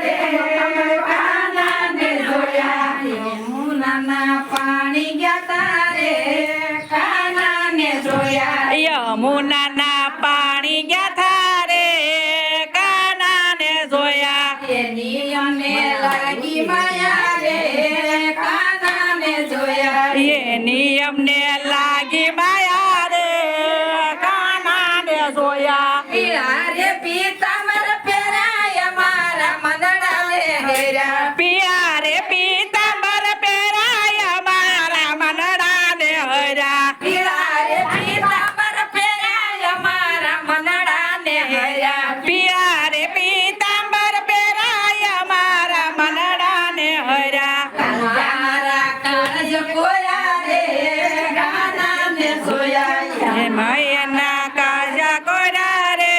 રે કાનાને જોયા યમુનાના પાણી ગયા તારે કાનાને જોયા યમુનાના પાણી ગયા થારે કાનાને જોયા એની અમને લાગી માયા રે કાનાને જોયા એની અમને લાગી માયા રે કાનાને જોયા પીળા રે પીતાંબર પહેરાય મારા મનડા લે હેરા પિયા રે પીતાંબર પહેરાય મારા મનડાને હર્યા પીળા રે પીતાંબર પહેરાય મારા મનડા ને હેરા પિયા રે પીતાંબર પહેરાય મારા મનડાને હર્યા મારા કાળજ કોયા રે કાનાને જોયા એમાં એના કાજા કોરા રે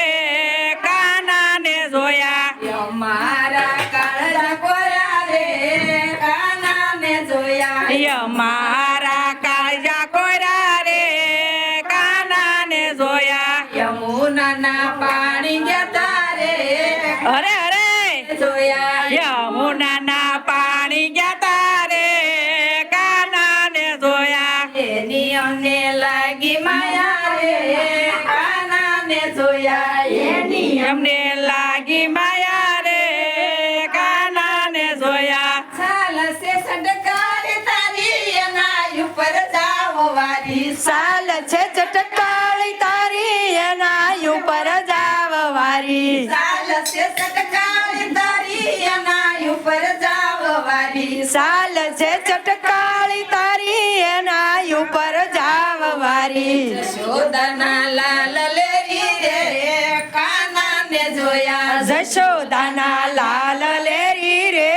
કાનાને જોયા મારા કાળજ કોયા રે કાનાને જોયા મારા કાજા કોરા રે કાનાને જોયા યમુનાના પાણી ગયા તારે અરે અરે જોયા યમુનાના પાણી ગયા તારે કાનાને જોયા એની અમને લાગી માયા રે કાનાને જોયા એની એમને લાગી માયા રે કાનાને જોયા ચાલશે સડકારે તારી એના ઉપર જાવ વારી સાલ છે ચટકાળી તારી એના ઉપર જાવ વારી ચાલશે સડકારે તારી એના ઉપર જાવ વારી સાલ છે ચટકાળી તારી એના ઉપર જાવ વારી યશોદાના લાલ લેરી રે કાનાને જોયા જશોદાના લાલ લેરી રે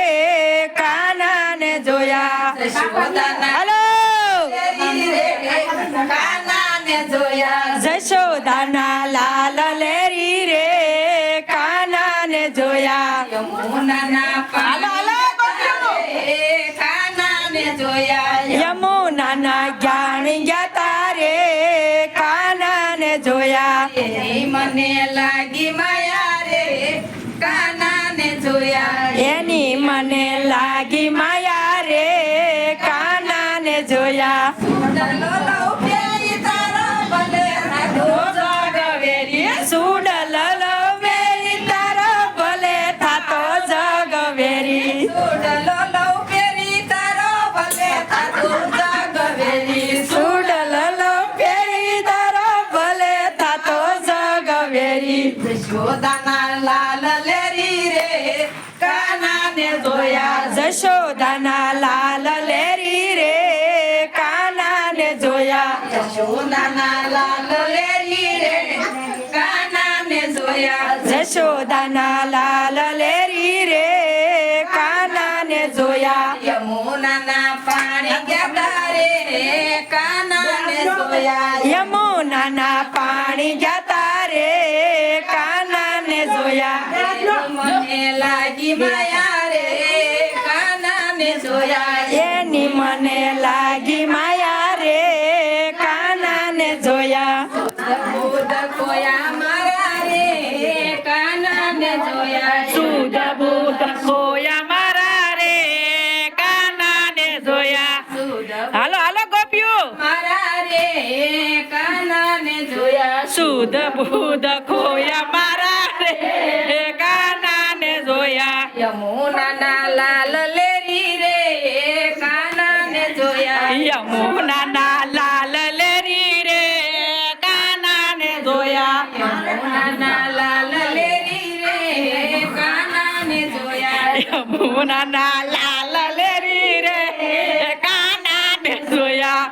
કાનાને જોયા યશોદાના હલો લેરી રે કાનાને જોયા જશોદાના લાલ લેરી રે કાનાને જોયા યમુનાના પાણી કાનાને જોયા યમુનાના જ્ઞાન ગયા તારે કાનાને જોયા એની મને લાગી માયા રે કાનાને જોયા એની મને લાગી માયા રે કાનાને જોયા ડલો લઉ પેલી તારો ભલે થાતો જગવેરી સુડલ વેરી તારો ભલે થાતો જગવેરી ડલો લઉ પેલી તારો ભલે થાતો જગવેરી સુડલ પેરી તારો ભલે થાતો જગવેરી યશોદાના લાલ લેરી રે કાનાને જોયા જશોદાના લાલ લેરી રે કાનાને જોયા યશોદાના લાલ લેરી રે કાનાને જોયા જશોદાના લાલ લેરી રે કાનાને જોયા યમુનાના પાણી ગયા રે કાનાને જોયા યમુનાના પાણી ગયા તારે કાનાને જોયા મને લાગી માયા રે કાનાને જોયા એની મને લાગી માયા રે કાનાને જોયા બુધ કોયા મારા રે કાનાને જોયા સુધ બુધ ખોયા મારા રે કાનાને જોયા હાલો હાલો ગોપ્યું મારા રે કાનાને જોયા સુધ બુધ ખોયા મારા રે કાનાને જોયા યમુનાના લાલ લેરી રે કાનાને જોયા યમુનાના લાલ લેરી રે કાનાને જોયા યમુનાના લાલ લેરી રે કાનાને જોયા યમુનાના લાલ લેરી રે કાનાને જોયા